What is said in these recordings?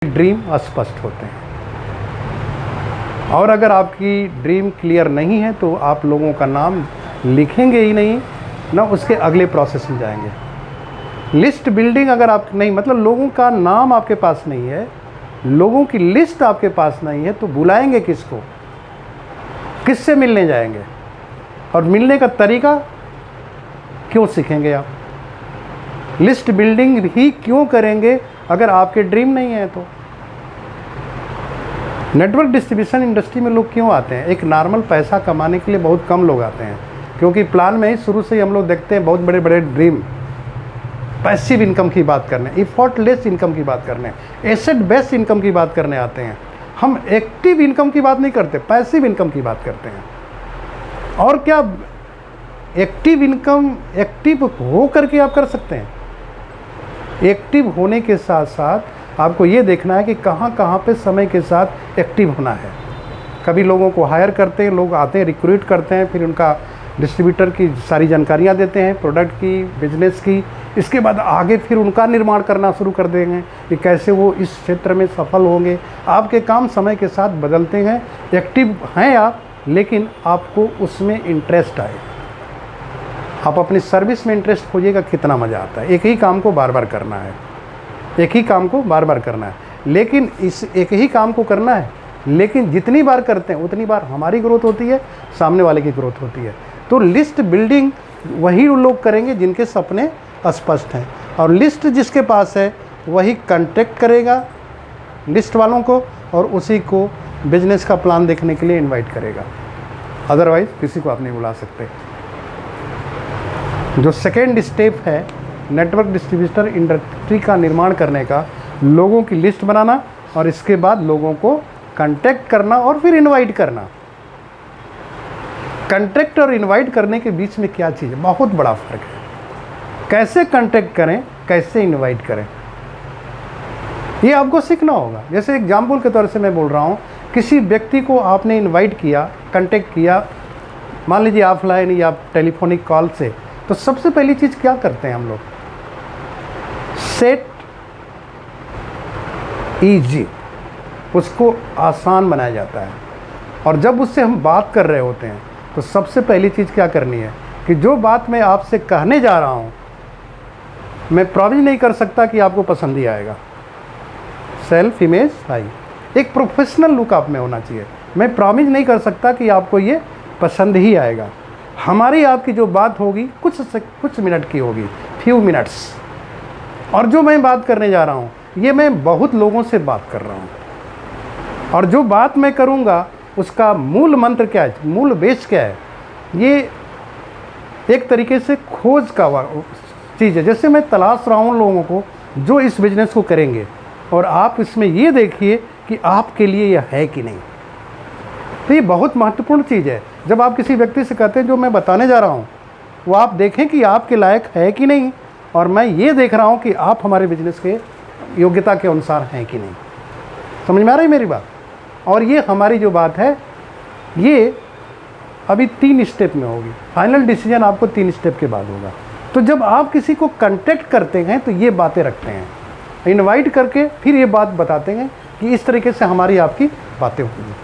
Dream अस्पष्ट होते हैं। और अगर आपकी ड्रीम क्लियर नहीं है तो आप लोगों का नाम लिखेंगे ही नहीं, ना उसके अगले प्रोसेस में जाएंगे। लिस्ट बिल्डिंग अगर आप नहीं, मतलब लोगों का नाम आपके पास नहीं है, लोगों की लिस्ट आपके पास नहीं है, तो बुलाएंगे किसको, किससे मिलने जाएंगे, और मिलने का तरीका क्यों सीखेंगे आप? लिस्ट बिल्डिंग ही क्यों करेंगे अगर आपके ड्रीम नहीं है तो? नेटवर्क डिस्ट्रीब्यूशन इंडस्ट्री में लोग क्यों आते हैं? एक नॉर्मल पैसा कमाने के लिए बहुत कम लोग आते हैं, क्योंकि प्लान में ही शुरू से ही हम लोग देखते हैं बहुत बड़े बड़े ड्रीम, पैसिव इनकम की बात करने, इफोर्टलेस इनकम की बात करने, एसेट बेस्ड इनकम की बात करने आते हैं। हम एक्टिव इनकम की बात नहीं करते, पैसिव इनकम की बात करते हैं। और क्या एक्टिव इनकम एक्टिव हो करके आप कर सकते हैं? एक्टिव होने के साथ साथ आपको ये देखना है कि कहाँ कहाँ पे समय के साथ एक्टिव होना है। कभी लोगों को हायर करते हैं, लोग आते हैं, रिक्रूट करते हैं, फिर उनका डिस्ट्रीब्यूटर की सारी जानकारियाँ देते हैं, प्रोडक्ट की, बिजनेस की। इसके बाद आगे फिर उनका निर्माण करना शुरू कर देंगे कि कैसे वो इस क्षेत्र में सफल होंगे। आपके काम समय के साथ बदलते हैं। एक्टिव हैं आप, लेकिन आपको उसमें इंटरेस्ट आए। आप अपनी सर्विस में इंटरेस्ट खोजिएगा, कितना मज़ा आता है। एक ही काम को बार बार करना है, एक ही काम को बार बार करना है, लेकिन इस एक ही काम को करना है, लेकिन जितनी बार करते हैं उतनी बार हमारी ग्रोथ होती है, सामने वाले की ग्रोथ होती है। तो लिस्ट बिल्डिंग वही लोग करेंगे जिनके सपने स्पष्ट हैं, और लिस्ट जिसके पास है वही कांटेक्ट करेगा लिस्ट वालों को, और उसी को बिजनेस का प्लान देखने के लिए इनवाइट करेगा। अदरवाइज किसी को आप नहीं बुला सकते। जो सेकेंड स्टेप है नेटवर्क डिस्ट्रीब्यूटर इंडस्ट्री का निर्माण करने का, लोगों की लिस्ट बनाना और इसके बाद लोगों को कांटेक्ट करना और फिर इनवाइट करना। कांटेक्ट और इनवाइट करने के बीच में क्या चीज़ है? बहुत बड़ा फर्क है। कैसे कांटेक्ट करें, कैसे इनवाइट करें, ये आपको सीखना होगा। जैसे एग्जाम्पल के तौर से मैं बोल रहा हूँ, किसी व्यक्ति को आपने इनवाइट किया, कांटेक्ट किया, मान लीजिए ऑफलाइन या टेलीफोनिक कॉल से, तो सबसे पहली चीज़ क्या करते हैं हम लोग? सेट इजी, उसको आसान बनाया जाता है। और जब उससे हम बात कर रहे होते हैं तो सबसे पहली चीज़ क्या करनी है कि जो बात मैं आपसे कहने जा रहा हूँ, मैं प्रॉमिस नहीं कर सकता कि आपको पसंद ही आएगा। सेल्फ इमेज हाई, एक प्रोफेशनल लुक आप में होना चाहिए। मैं प्रॉमिस नहीं कर सकता कि आपको ये पसंद ही आएगा। हमारी आपकी जो बात होगी कुछ मिनट की होगी, फ्यू मिनट्स। और जो मैं बात करने जा रहा हूँ, ये मैं बहुत लोगों से बात कर रहा हूँ, और जो बात मैं करूँगा उसका मूल मंत्र क्या है, मूल बेस क्या है? ये एक तरीके से खोज का चीज़ है। जैसे मैं तलाश रहा हूँ लोगों को जो इस बिज़नेस को करेंगे, और आप इसमें ये देखिए कि आपके लिए यह है कि नहीं। तो ये बहुत महत्वपूर्ण चीज़ है। जब आप किसी व्यक्ति से कहते हैं जो मैं बताने जा रहा हूँ, वो आप देखें कि आपके लायक है कि नहीं, और मैं ये देख रहा हूँ कि आप हमारे बिजनेस के योग्यता के अनुसार हैं कि नहीं। समझ में आ रही है मेरी बात? और ये हमारी जो बात है, ये अभी 3 स्टेप में होगी। फाइनल डिसीजन आपको 3 स्टेप के बाद होगा। तो जब आप किसी को कांटेक्ट करते हैं तो ये बातें रखते हैं, इनवाइट करके फिर ये बात बताते हैं कि इस तरीके से हमारी आपकी बातें होंगी।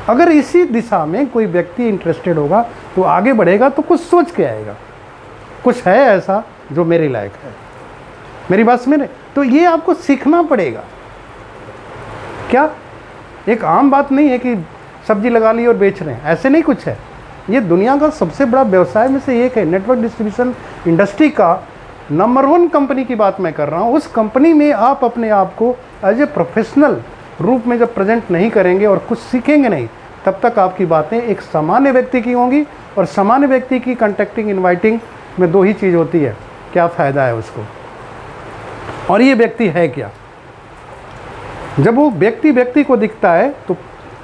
अगर इसी दिशा में कोई व्यक्ति इंटरेस्टेड होगा तो आगे बढ़ेगा, तो कुछ सोच के आएगा, कुछ है ऐसा जो मेरे लायक है। मेरी बात समझे? तो ये आपको सीखना पड़ेगा। क्या एक आम बात नहीं है कि सब्जी लगा ली और बेच रहे हैं, ऐसे नहीं कुछ है। ये दुनिया का सबसे बड़ा व्यवसाय में से एक है। नेटवर्क डिस्ट्रीब्यूशन इंडस्ट्री का नंबर 1 कंपनी की बात मैं कर रहा हूँ। उस कंपनी में आप अपने आप को एज ए प्रोफेशनल रूप में जब प्रेजेंट नहीं करेंगे और कुछ सीखेंगे नहीं, तब तक आपकी बातें एक सामान्य व्यक्ति की होंगी। और सामान्य व्यक्ति की कंटेक्टिंग इनवाइटिंग में 2 ही चीज़ होती है, क्या फ़ायदा है उसको, और ये व्यक्ति है क्या। जब वो व्यक्ति को दिखता है तो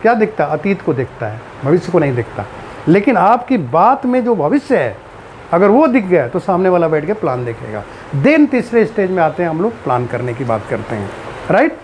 क्या दिखता है? अतीत को दिखता है, भविष्य को नहीं दिखता। लेकिन आपकी बात में जो भविष्य है, अगर वो दिख गया तो सामने वाला बैठ के प्लान देखेगा। देन तीसरे स्टेज में आते हैं हम लोग, प्लान करने की बात करते हैं, राइट।